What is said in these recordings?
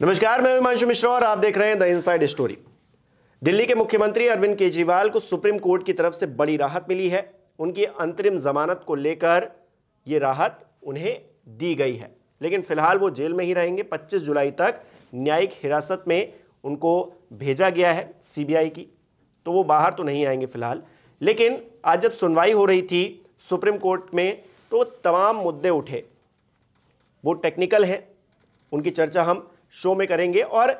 नमस्कार, मैं हिमांशु मिश्रा और आप देख रहे हैं द इनसाइड स्टोरी। दिल्ली के मुख्यमंत्री अरविंद केजरीवाल को सुप्रीम कोर्ट की तरफ से बड़ी राहत मिली है। उनकी अंतरिम जमानत को लेकर यह राहत उन्हें दी गई है, लेकिन फिलहाल वो जेल में ही रहेंगे। 25 जुलाई तक न्यायिक हिरासत में उनको भेजा गया है सीबीआई की, तो वो बाहर तो नहीं आएंगे फिलहाल। लेकिन आज जब सुनवाई हो रही थी सुप्रीम कोर्ट में, तो तमाम मुद्दे उठे, वो टेक्निकल हैं, उनकी चर्चा हम शो में करेंगे। और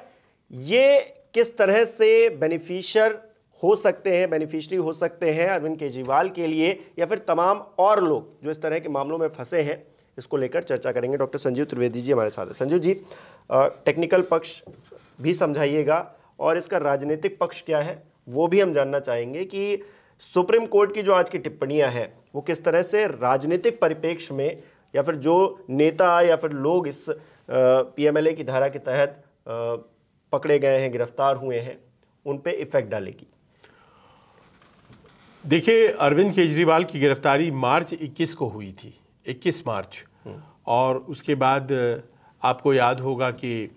ये किस तरह से बेनिफिशियरी हो सकते हैं अरविंद केजरीवाल के लिए, या फिर तमाम और लोग जो इस तरह के मामलों में फंसे हैं, इसको लेकर चर्चा करेंगे। डॉक्टर संजीव त्रिवेदी जी हमारे साथ हैं। संजीव जी, टेक्निकल पक्ष भी समझाइएगा और इसका राजनीतिक पक्ष क्या है वो भी हम जानना चाहेंगे कि सुप्रीम कोर्ट की जो आज की टिप्पणियां हैं वो किस तरह से राजनीतिक परिप्रेक्ष्य में, या फिर जो नेता या फिर लोग इस पीएमएलए की धारा के तहत पकड़े गए हैं, गिरफ्तार हुए हैं, उन पे इफेक्ट डालेगी। देखिए, अरविंद केजरीवाल की गिरफ्तारी मार्च 21 को हुई थी, 21 मार्च। और उसके बाद आपको याद होगा कि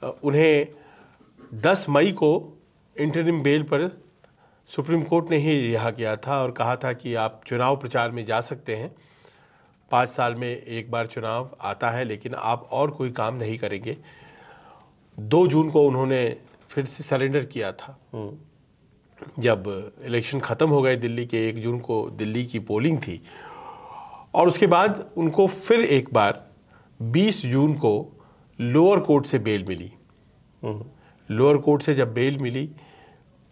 उन्हें 10 मई को इंटरिम बेल पर सुप्रीम कोर्ट ने ही रिहा किया था और कहा था कि आप चुनाव प्रचार में जा सकते हैं। 5 साल में एक बार चुनाव आता है, लेकिन आप और कोई काम नहीं करेंगे। 2 जून को उन्होंने फिर से सरेंडर किया था। जब इलेक्शन ख़त्म हो गए दिल्ली के, 1 जून को दिल्ली की पोलिंग थी, और उसके बाद उनको फिर एक बार 20 जून को लोअर कोर्ट से बेल मिली। लोअर कोर्ट से जब बेल मिली,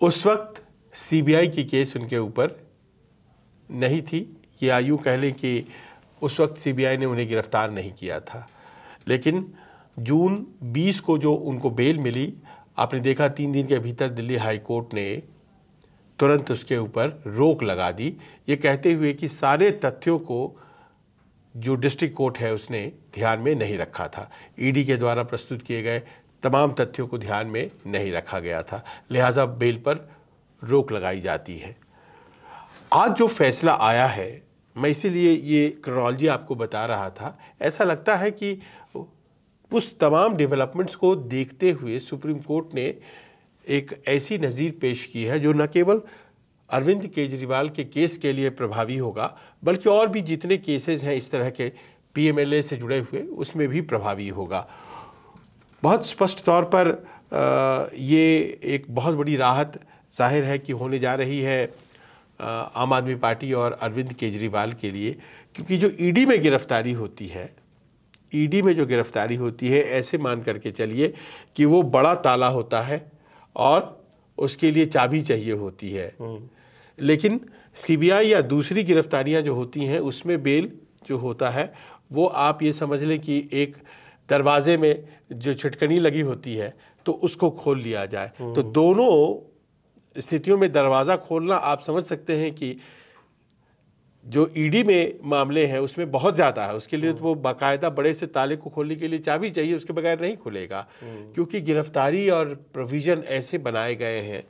उस वक्त सीबीआई की केस उनके ऊपर नहीं थी, या यूँ कह लें कि उस वक्त सीबीआई ने उन्हें गिरफ्तार नहीं किया था। लेकिन जून 20 को जो उनको बेल मिली, आपने देखा 3 दिन के भीतर दिल्ली हाई कोर्ट ने तुरंत उसके ऊपर रोक लगा दी, ये कहते हुए कि सारे तथ्यों को जो डिस्ट्रिक्ट कोर्ट है उसने ध्यान में नहीं रखा था। ईडी के द्वारा प्रस्तुत किए गए तमाम तथ्यों को ध्यान में नहीं रखा गया था, लिहाजा बेल पर रोक लगाई जाती है। आज जो फैसला आया है, मैं इसीलिए ये क्रोनोलॉजी आपको बता रहा था। ऐसा लगता है कि उस तमाम डेवलपमेंट्स को देखते हुए सुप्रीम कोर्ट ने एक ऐसी नज़ीर पेश की है जो न केवल अरविंद केजरीवाल के केस के लिए प्रभावी होगा, बल्कि और भी जितने केसेस हैं इस तरह के पीएमएलए से जुड़े हुए, उसमें भी प्रभावी होगा। बहुत स्पष्ट तौर पर ये एक बहुत बड़ी राहत जाहिर है कि होने जा रही है आम आदमी पार्टी और अरविंद केजरीवाल के लिए, क्योंकि जो ईडी में गिरफ्तारी होती है, ईडी में जो गिरफ्तारी होती है, ऐसे मान करके चलिए कि वो बड़ा ताला होता है और उसके लिए चाबी चाहिए होती है। लेकिन सीबीआई या दूसरी गिरफ्तारियां जो होती हैं, उसमें बेल जो होता है वो आप ये समझ लें कि एक दरवाजे में जो छिटकनी लगी होती है तो उसको खोल लिया जाए। तो दोनों स्थितियों में दरवाज़ा खोलना, आप समझ सकते हैं कि जो ईडी में मामले हैं उसमें बहुत ज़्यादा है। उसके लिए तो वो बाकायदा बड़े से ताले को खोलने के लिए चाबी चाहिए, उसके बगैर नहीं खुलेगा। क्योंकि गिरफ्तारी और प्रोविज़न ऐसे बनाए गए हैं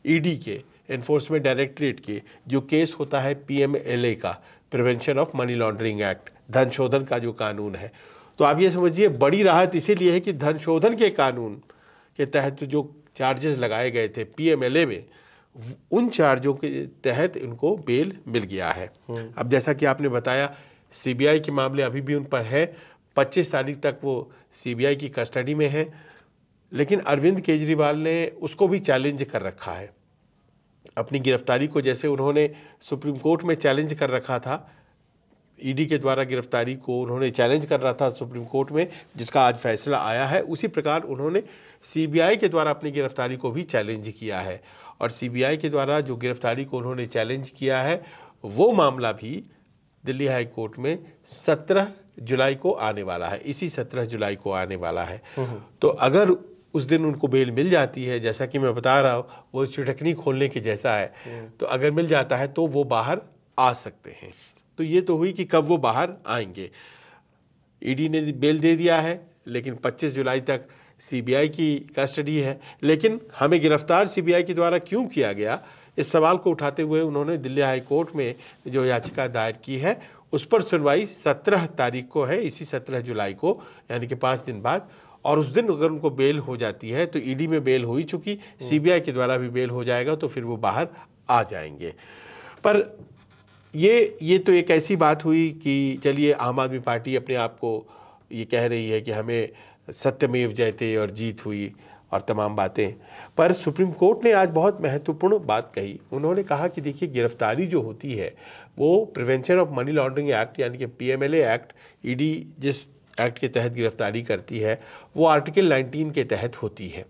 ईडी के, एनफोर्समेंट डायरेक्टरेट के, जो केस होता है पीएमएलए का, prevention of money laundering act, धन शोधन का जो कानून है। तो आप ये समझिए बड़ी राहत इसीलिए है कि धन शोधन के कानून के तहत जो चार्जेस लगाए गए थे पीएमएलए में, उन चार्जों के तहत इनको बेल मिल गया है। अब जैसा कि आपने बताया, सीबीआई के मामले अभी भी उन पर है, 25 तारीख तक वो सीबीआई की कस्टडी में है। लेकिन अरविंद केजरीवाल ने उसको भी चैलेंज कर रखा है, अपनी गिरफ्तारी को। जैसे उन्होंने सुप्रीम कोर्ट में चैलेंज कर रखा था, ईडी के द्वारा गिरफ्तारी को उन्होंने चैलेंज कर रहा था सुप्रीम कोर्ट में, जिसका आज फैसला आया है, उसी प्रकार उन्होंने सीबीआई के द्वारा अपनी गिरफ्तारी को भी चैलेंज किया है। और सीबीआई के द्वारा जो गिरफ्तारी को उन्होंने चैलेंज किया है, वो मामला भी दिल्ली हाई कोर्ट में 17 जुलाई को आने वाला है, इसी 17 जुलाई को आने वाला है। तो अगर उस दिन उनको बेल मिल जाती है, जैसा कि मैं बता रहा हूँ, वो छिटकनी खोलने के जैसा है, तो अगर मिल जाता है तो वो बाहर आ सकते हैं। तो ये तो हुई कि कब वो बाहर आएंगे। ईडी ने बेल दे दिया है, लेकिन 25 जुलाई तक सीबीआई की कस्टडी है। लेकिन हमें गिरफ्तार सीबीआई के द्वारा क्यों किया गया, इस सवाल को उठाते हुए उन्होंने दिल्ली हाई कोर्ट में जो याचिका दायर की है, उस पर सुनवाई 17 तारीख को है, इसी 17 जुलाई को, यानी कि 5 दिन बाद। और उस दिन अगर उनको बेल हो जाती है तो ईडी में बेल हो ही चुकी, सीबीआई के द्वारा भी बेल हो जाएगा, तो फिर वो बाहर आ जाएंगे। पर ये तो एक ऐसी बात हुई कि चलिए आम आदमी पार्टी अपने आप को ये कह रही है कि हमें सत्यमेव जयते और जीत हुई और तमाम बातें। पर सुप्रीम कोर्ट ने आज बहुत महत्वपूर्ण बात कही। उन्होंने कहा कि देखिए, गिरफ्तारी जो होती है वो prevention of money laundering act यानी कि पीएमएलए एक्ट, ईडी जिस एक्ट के तहत गिरफ्तारी करती है वो आर्टिकल 19 के तहत होती है,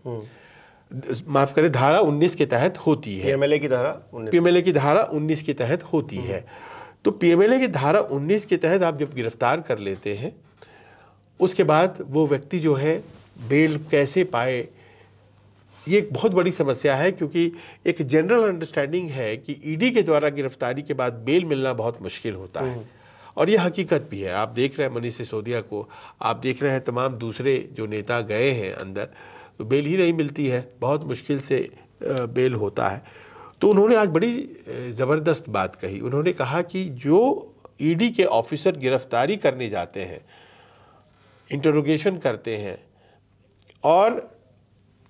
माफ करें धारा 19 के तहत होती है। पीएमएलए की धारा 19 के तहत होती है। तो पीएमएलए की धारा 19 के तहत आप जब गिरफ्तार कर लेते हैं, उसके बाद वो व्यक्ति जो है बेल कैसे पाए, ये एक बहुत बड़ी समस्या है, क्योंकि एक जनरल अंडरस्टैंडिंग है कि ईडी के द्वारा गिरफ्तारी के बाद बेल मिलना बहुत मुश्किल होता है। और ये हकीकत भी है। आप देख रहे हैं मनीष सिसोदिया को, आप देख रहे हैं तमाम दूसरे जो नेता गए हैं अंदर, तो बेल ही नहीं मिलती है, बहुत मुश्किल से बेल होता है। तो उन्होंने आज बड़ी ज़बरदस्त बात कही। उन्होंने कहा कि जो ईडी के ऑफिसर गिरफ्तारी करने जाते हैं, इंटरोगेशन करते हैं और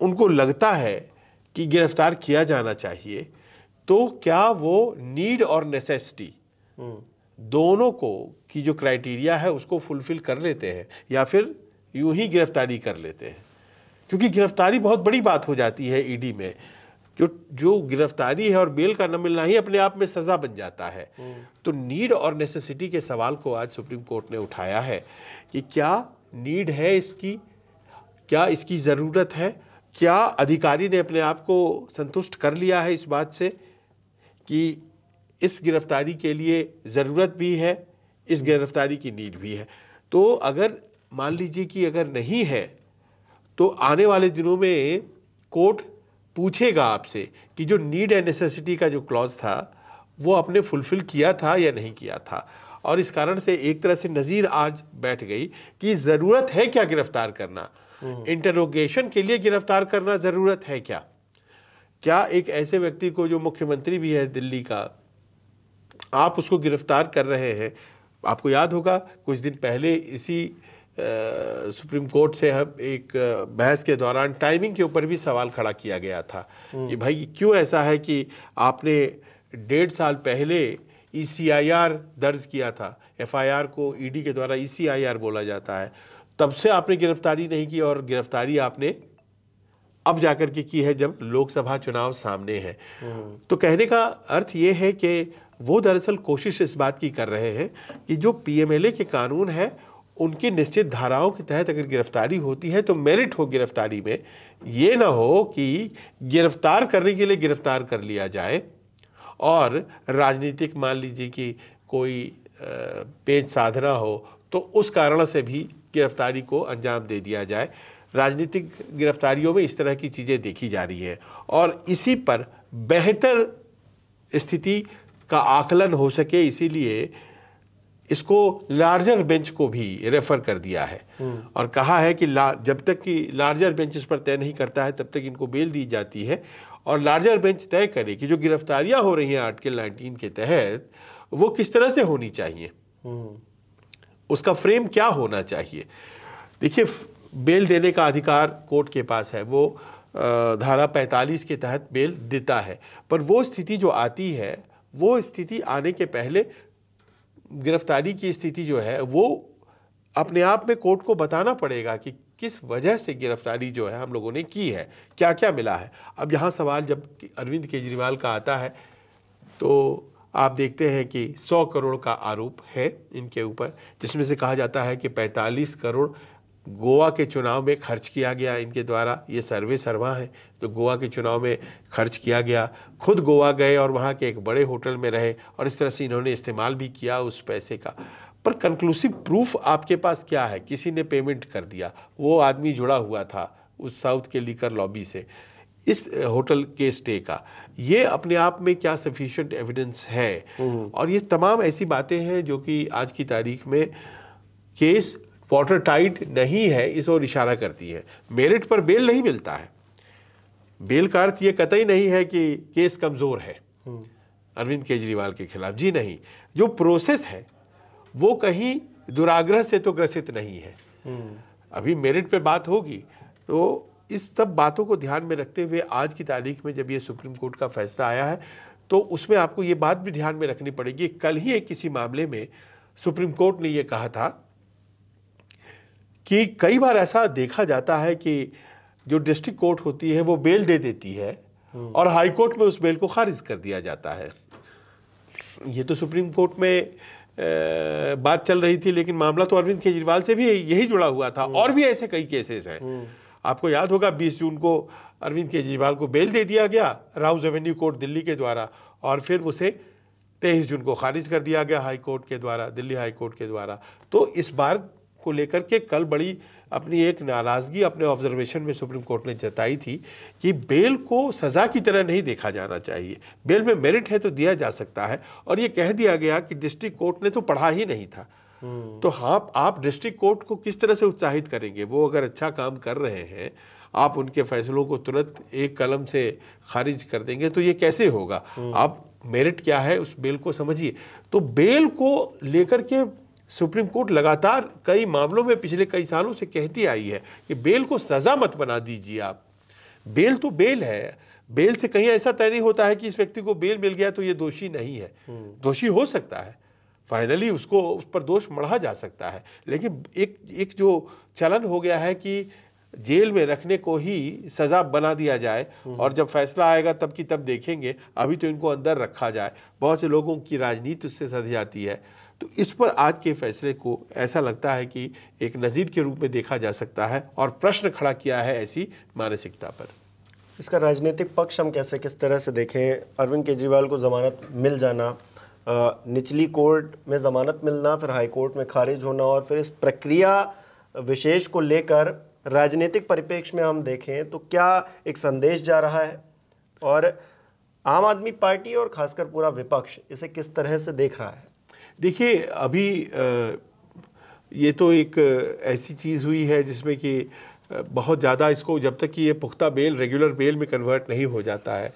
उनको लगता है कि गिरफ्तार किया जाना चाहिए, तो क्या वो नीड और नेसेसिटी दोनों को की जो क्राइटेरिया है उसको फुलफिल कर लेते हैं या फिर यूं ही गिरफ्तारी कर लेते हैं। क्योंकि गिरफ्तारी बहुत बड़ी बात हो जाती है ईडी में। जो गिरफ्तारी है और बेल का न मिलना ही अपने आप में सज़ा बन जाता है। तो नीड और नेसेसिटी के सवाल को आज सुप्रीम कोर्ट ने उठाया है कि क्या नीड है इसकी, क्या इसकी ज़रूरत है, क्या अधिकारी ने अपने आप को संतुष्ट कर लिया है इस बात से कि इस गिरफ्तारी के लिए ज़रूरत भी है, इस गिरफ्तारी की नीड भी है। तो अगर मान लीजिए कि अगर नहीं है, तो आने वाले दिनों में कोर्ट पूछेगा आपसे कि जो नीड एंड नेसेसिटी का जो क्लॉज था वो आपने फुलफिल किया था या नहीं किया था। और इस कारण से एक तरह से नज़ीर आज बैठ गई कि ज़रूरत है क्या गिरफ्तार करना, इंटरोगेशन के लिए गिरफ्तार करना ज़रूरत है क्या। क्या एक ऐसे व्यक्ति को जो मुख्यमंत्री भी है दिल्ली का, आप उसको गिरफ्तार कर रहे हैं। आपको याद होगा कुछ दिन पहले इसी सुप्रीम कोर्ट से हम एक बहस के दौरान टाइमिंग के ऊपर भी सवाल खड़ा किया गया था कि भाई क्यों ऐसा है कि आपने 1.5 साल पहले ECIR दर्ज किया था, FIR को ईडी के द्वारा ECIR बोला जाता है, तब से आपने गिरफ्तारी नहीं की और गिरफ्तारी आपने अब जाकर के की है जब लोकसभा चुनाव सामने है। तो कहने का अर्थ ये है कि वो दरअसल कोशिश इस बात की कर रहे हैं कि जो पीएमएलए के कानून है उनकी निश्चित धाराओं के तहत अगर गिरफ्तारी होती है तो मेरिट हो गिरफ्तारी में, ये ना हो कि गिरफ्तार करने के लिए गिरफ्तार कर लिया जाए और राजनीतिक मान लीजिए कि कोई पेच साधना हो तो उस कारण से भी गिरफ्तारी को अंजाम दे दिया जाए। राजनीतिक गिरफ्तारियों में इस तरह की चीज़ें देखी जा रही हैं और इसी पर बेहतर स्थिति का आकलन हो सके, इसीलिए इसको लार्जर बेंच को भी रेफर कर दिया है और कहा है कि जब तक कि लार्जर बेंच इस पर तय नहीं करता है तब तक इनको बेल दी जाती है और लार्जर बेंच तय करे कि जो गिरफ्तारियां हो रही हैं आर्टिकल 19 के तहत वो किस तरह से होनी चाहिए, उसका फ्रेम क्या होना चाहिए। देखिए, बेल देने का अधिकार कोर्ट के पास है, वो धारा 45 के तहत बेल देता है, पर वो स्थिति जो आती है, वो स्थिति आने के पहले गिरफ्तारी की स्थिति जो है वो अपने आप में कोर्ट को बताना पड़ेगा कि किस वजह से गिरफ्तारी जो है हम लोगों ने की है, क्या क्या मिला है। अब यहाँ सवाल जब अरविंद केजरीवाल का आता है तो आप देखते हैं कि 100 करोड़ का आरोप है इनके ऊपर, जिसमें से कहा जाता है कि 45 करोड़ गोवा के चुनाव में खर्च किया गया इनके द्वारा। ये सर्वा है तो गोवा के चुनाव में खर्च किया गया, खुद गोवा गए और वहाँ के एक बड़े होटल में रहे और इस तरह से इन्होंने इस्तेमाल भी किया उस पैसे का। पर कंक्लूसिव प्रूफ आपके पास क्या है? किसी ने पेमेंट कर दिया, वो आदमी जुड़ा हुआ था उस साउथ के लीकर लॉबी से इस होटल के स्टे का, ये अपने आप में क्या सफिशिएंट एविडेंस है? और ये तमाम ऐसी बातें हैं जो कि आज की तारीख में केस वाटर टाइट नहीं है इस ओर इशारा करती है। मेरिट पर बेल नहीं मिलता है, बेल का अर्थ ये कतई नहीं है कि केस कमज़ोर है अरविंद केजरीवाल के खिलाफ, जी नहीं। जो प्रोसेस है वो कहीं दुराग्रह से तो ग्रसित नहीं है। अभी मेरिट पे बात होगी। तो इस सब बातों को ध्यान में रखते हुए आज की तारीख में जब ये सुप्रीम कोर्ट का फैसला आया है तो उसमें आपको ये बात भी ध्यान में रखनी पड़ेगी। कल ही एक किसी मामले में सुप्रीम कोर्ट ने ये कहा था कि कई बार ऐसा देखा जाता है कि जो डिस्ट्रिक्ट कोर्ट होती है वो बेल दे देती है और हाई कोर्ट में उस बेल को खारिज कर दिया जाता है। ये तो सुप्रीम कोर्ट में बात चल रही थी, लेकिन मामला तो अरविंद केजरीवाल से भी यही जुड़ा हुआ था। और भी ऐसे कई केसेस हैं। आपको याद होगा 20 जून को अरविंद केजरीवाल को बेल दे दिया गया राउज एवेन्यू कोर्ट दिल्ली के द्वारा, और फिर उसे 23 जून को खारिज कर दिया गया हाई कोर्ट के द्वारा, दिल्ली हाई कोर्ट के द्वारा। तो इस बार को लेकर के कल बड़ी अपनी एक नाराज़गी अपने ऑब्जर्वेशन में सुप्रीम कोर्ट ने जताई थी कि बेल को सज़ा की तरह नहीं देखा जाना चाहिए। बेल में मेरिट है तो दिया जा सकता है। और ये कह दिया गया कि डिस्ट्रिक्ट कोर्ट ने तो पढ़ा ही नहीं था। तो हाँ, आप डिस्ट्रिक्ट कोर्ट को किस तरह से उत्साहित करेंगे? वो अगर अच्छा काम कर रहे हैं, आप उनके फैसलों को तुरंत एक कलम से खारिज कर देंगे तो ये कैसे होगा? आप मेरिट क्या है उस बेल को समझिए। तो बेल को लेकर के सुप्रीम कोर्ट लगातार कई मामलों में पिछले कई सालों से कहती आई है कि बेल को सजा मत बना दीजिए आप। बेल तो बेल है। बेल से कहीं ऐसा तय नहीं होता है कि इस व्यक्ति को बेल मिल गया तो ये दोषी नहीं है। दोषी हो सकता है, फाइनली उसको उस पर दोष मढ़ा जा सकता है। लेकिन एक जो चलन हो गया है कि जेल में रखने को ही सजा बना दिया जाए और जब फैसला आएगा तब की तब देखेंगे, अभी तो इनको अंदर रखा जाए। बहुत से लोगों की राजनीति उससे सध जाती है। तो इस पर आज के फैसले को ऐसा लगता है कि एक नज़ीर के रूप में देखा जा सकता है और प्रश्न खड़ा किया है ऐसी मानसिकता पर। इसका राजनीतिक पक्ष हम कैसे किस तरह से देखें? अरविंद केजरीवाल को ज़मानत मिल जाना, निचली कोर्ट में ज़मानत मिलना, फिर हाई कोर्ट में खारिज होना, और फिर इस प्रक्रिया विशेष को लेकर राजनीतिक परिप्रेक्ष्य में हम देखें तो क्या एक संदेश जा रहा है? और आम आदमी पार्टी और खासकर पूरा विपक्ष इसे किस तरह से देख रहा है? देखिए, अभी ये तो एक ऐसी चीज़ हुई है जिसमें कि बहुत ज़्यादा इसको जब तक कि ये पुख्ता बेल रेगुलर बेल में कन्वर्ट नहीं हो जाता है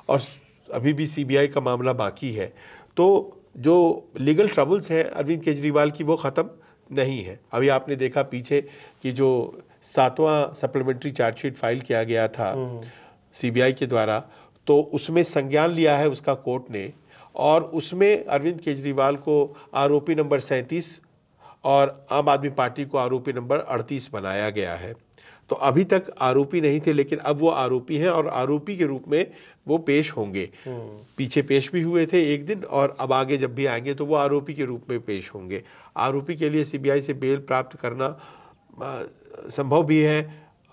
और अभी भी सीबीआई का मामला बाकी है, तो जो लीगल ट्रबल्स हैं अरविंद केजरीवाल की वो ख़त्म नहीं है। अभी आपने देखा पीछे कि जो 7वां सप्लीमेंट्री चार्जशीट फाइल किया गया था सीबीआई के द्वारा, तो उसमें संज्ञान लिया है उसका कोर्ट ने, और उसमें अरविंद केजरीवाल को आरोपी नंबर 37 और आम आदमी पार्टी को आरोपी नंबर 38 बनाया गया है। तो अभी तक आरोपी नहीं थे, लेकिन अब वो आरोपी हैं और आरोपी के रूप में वो पेश होंगे। पीछे पेश भी हुए थे एक दिन, और अब आगे जब भी आएंगे तो वो आरोपी के रूप में पेश होंगे। आरोपी के लिए सीबीआई से बेल प्राप्त करना संभव भी है,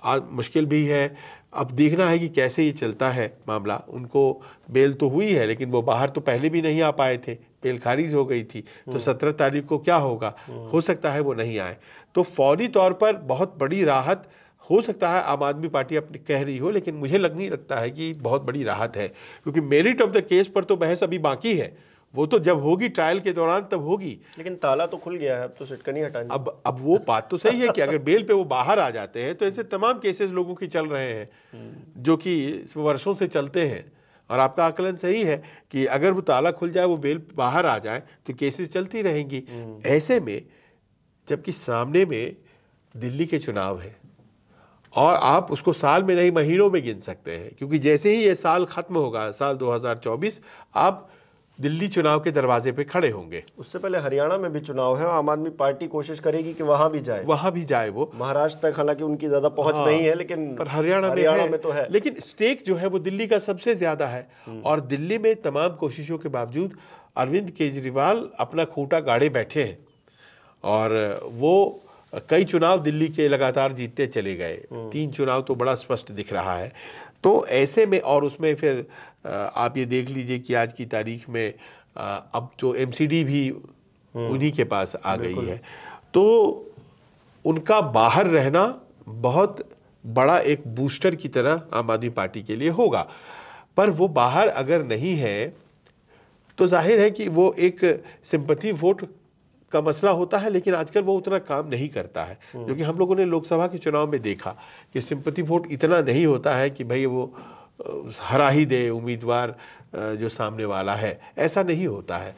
मुश्किल भी है। अब देखना है कि कैसे ये चलता है मामला। उनको बेल तो हुई है, लेकिन वो बाहर तो पहले भी नहीं आ पाए थे, बेल खारिज हो गई थी। तो 17 तारीख को क्या होगा? हो सकता है वो नहीं आए। तो फौरी तौर पर बहुत बड़ी राहत हो सकता है आम आदमी पार्टी अपनी कह रही हो, लेकिन मुझे नहीं लगता है कि बहुत बड़ी राहत है, क्योंकि मेरिट ऑफ द केस पर तो बहस अभी बाकी है। वो तो जब होगी ट्रायल के दौरान तब होगी। लेकिन ताला तो खुल गया है, अब तो सिटकनी हटानी। अब वो बात तो सही है कि अगर बेल पे वो बाहर आ जाते हैं तो ऐसे तमाम केसेस लोगों की चल रहे हैं जो कि वर्षों से चलते हैं। और आपका आकलन सही है कि अगर वो ताला खुल जाए, वो बेल बाहर आ जाए, तो केसेस चलती रहेंगी। ऐसे में जबकि सामने में दिल्ली के चुनाव है और आप उसको साल में नहीं महीनों में गिन सकते हैं, क्योंकि जैसे ही ये साल खत्म होगा, साल 2024, आप दिल्ली चुनाव के दरवाजे पे खड़े होंगे। उससे पहले हरियाणा में भी चुनाव है, आम आदमी पार्टी कोशिश करेगी कि वहां भी जाए वो। महाराष्ट्र तक हालांकि उनकी ज्यादा पहुंच नहीं है, लेकिन पर हरियाणा में तो है। लेकिन स्टेक जो है वो दिल्ली का सबसे ज्यादा है, और दिल्ली में तमाम कोशिशों के बावजूद अरविंद केजरीवाल अपना खूंटा गाड़े बैठे हैं और वो कई चुनाव दिल्ली के लगातार जीतते चले गए। 3 चुनाव तो बड़ा स्पष्ट दिख रहा है। तो ऐसे में, और उसमें फिर आप ये देख लीजिए कि आज की तारीख में अब जो एमसीडी भी उन्हीं के पास आ गई है, तो उनका बाहर रहना बहुत बड़ा एक बूस्टर की तरह आम आदमी पार्टी के लिए होगा। पर वो बाहर अगर नहीं है तो जाहिर है कि वो एक सिंपैथी वोट का मसला होता है, लेकिन आजकल वो उतना काम नहीं करता है, क्योंकि हम लोगों ने लोकसभा के चुनाव में देखा कि सिंपैथी वोट इतना नहीं होता है कि भाई वो हरा ही दे उम्मीदवार जो सामने वाला है, ऐसा नहीं होता है।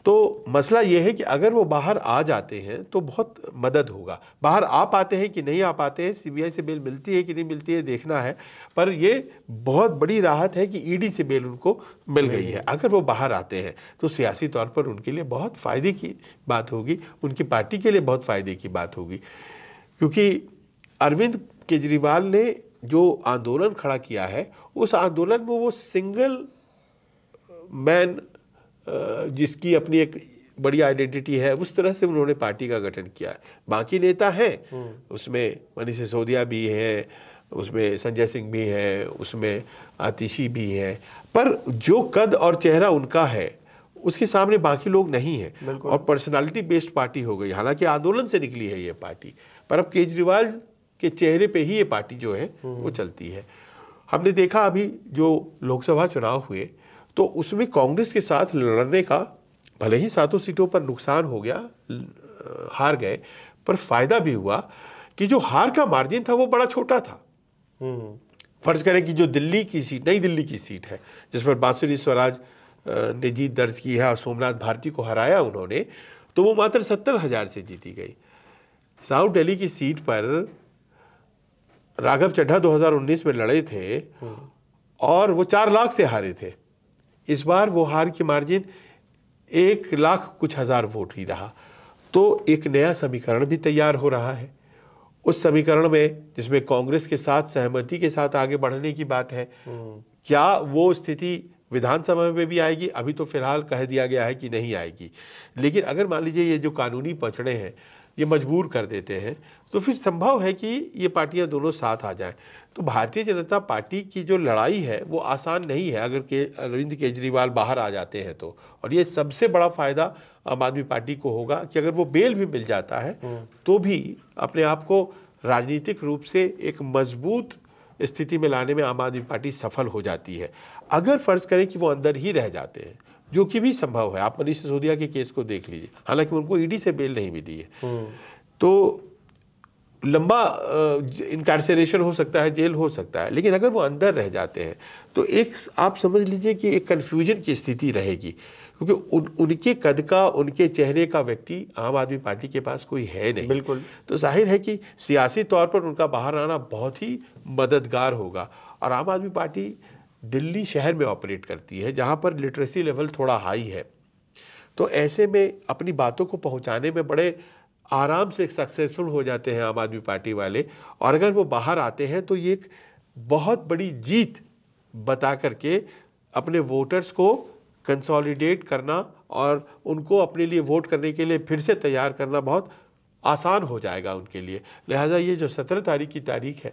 तो मसला ये है कि अगर वो बाहर आ जाते हैं तो बहुत मदद होगा। बाहर आ पाते हैं कि नहीं आ पाते हैं, सीबीआई से बेल मिलती है कि नहीं मिलती है देखना है, पर ये बहुत बड़ी राहत है कि ईडी से बेल उनको मिल गई है। अगर वो बाहर आते हैं तो सियासी तौर पर उनके लिए बहुत फ़ायदे की बात होगी, उनकी पार्टी के लिए बहुत फ़ायदे की बात होगी, क्योंकि अरविंद केजरीवाल ने जो आंदोलन खड़ा किया है उस आंदोलन में वो सिंगल मैन जिसकी अपनी एक बड़ी आइडेंटिटी है, उस तरह से उन्होंने पार्टी का गठन किया है। बाकी नेता हैं, उसमें मनीष सिसोदिया भी है, उसमें संजय सिंह भी है, उसमें आतिशी भी है, पर जो कद और चेहरा उनका है उसके सामने बाकी लोग नहीं है और पर्सनालिटी बेस्ड पार्टी हो गई। हालांकि आंदोलन से निकली है ये पार्टी, पर अब केजरीवाल के चेहरे पे ही ये पार्टी जो है वो चलती है। हमने देखा अभी जो लोकसभा चुनाव हुए तो उसमें कांग्रेस के साथ लड़ने का, भले ही 7 सीटों पर नुकसान हो गया, हार गए, पर फायदा भी हुआ कि जो हार का मार्जिन था वो बड़ा छोटा था। फर्ज करें कि जो दिल्ली की सीट, नई दिल्ली की सीट है जिस पर बांसुरी स्वराज ने जीत दर्ज की है और सोमनाथ भारती को हराया उन्होंने, तो वो मात्र 70,000 से जीती गई। साउथ दिल्ली की सीट पर राघव चड्ढा 2019 में लड़े थे और वो 4 लाख से हारे थे। इस बार वो हार की मार्जिन 1 लाख कुछ हजार वोट ही रहा। तो एक नया समीकरण भी तैयार हो रहा है। उस समीकरण में जिसमें कांग्रेस के साथ सहमति के साथ आगे बढ़ने की बात है, क्या वो स्थिति विधानसभा में भी आएगी? अभी तो फिलहाल कह दिया गया है कि नहीं आएगी, लेकिन अगर मान लीजिए ये जो कानूनी पचड़े हैं ये मजबूर कर देते हैं तो फिर संभव है कि ये पार्टियां दोनों साथ आ जाएं। तो भारतीय जनता पार्टी की जो लड़ाई है वो आसान नहीं है अगर अरविंद केजरीवाल बाहर आ जाते हैं तो। और ये सबसे बड़ा फायदा आम आदमी पार्टी को होगा कि अगर वो बेल भी मिल जाता है तो भी अपने आप को राजनीतिक रूप से एक मजबूत स्थिति में लाने में आम आदमी पार्टी सफल हो जाती है। अगर फर्ज करें कि वो अंदर ही रह जाते हैं, जो कि भी संभव है, आप मनीष सिसोदिया के केस को देख लीजिए, हालांकि उनको ईडी से बेल नहीं मिली है, तो लंबा इनकार्सरेशन हो सकता है, जेल हो सकता है, लेकिन अगर वो अंदर रह जाते हैं तो एक आप समझ लीजिए कि एक कन्फ्यूजन की स्थिति रहेगी, क्योंकि उनके कद का, उनके चेहरे का व्यक्ति आम आदमी पार्टी के पास कोई है नहीं। बिल्कुल। तो जाहिर है कि सियासी तौर पर उनका बाहर आना बहुत ही मददगार होगा। और आम आदमी पार्टी दिल्ली शहर में ऑपरेट करती है जहाँ पर लिटरेसी लेवल थोड़ा हाई है, तो ऐसे में अपनी बातों को पहुँचाने में बड़े आराम से सक्सेसफुल हो जाते हैं आम आदमी पार्टी वाले। और अगर वो बाहर आते हैं तो ये एक बहुत बड़ी जीत बता करके अपने वोटर्स को कंसोलिडेट करना और उनको अपने लिए वोट करने के लिए फिर से तैयार करना बहुत आसान हो जाएगा उनके लिए। लिहाजा ये जो 17 तारीख की तारीख है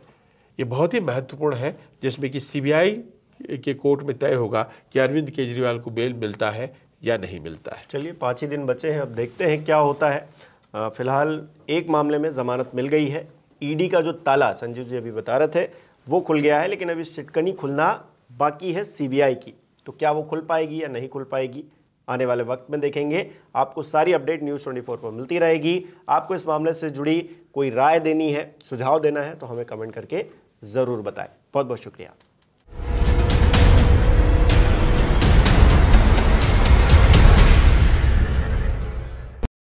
ये बहुत ही महत्वपूर्ण है, जिसमें कि सीबीआई के कोर्ट में तय होगा कि अरविंद केजरीवाल को बेल मिलता है या नहीं मिलता है। चलिए 5 ही दिन बचे हैं, अब देखते हैं क्या होता है। फिलहाल एक मामले में जमानत मिल गई है। ईडी का जो ताला संजीव जी अभी बता रहे थे वो खुल गया है, लेकिन अभी सिटकनी खुलना बाकी है सीबीआई की। तो क्या वो खुल पाएगी या नहीं खुल पाएगी, आने वाले वक्त में देखेंगे। आपको सारी अपडेट न्यूज़ 24 पर मिलती रहेगी। आपको इस मामले से जुड़ी कोई राय देनी है, सुझाव देना है तो हमें कमेंट करके ज़रूर बताएं। बहुत बहुत शुक्रिया।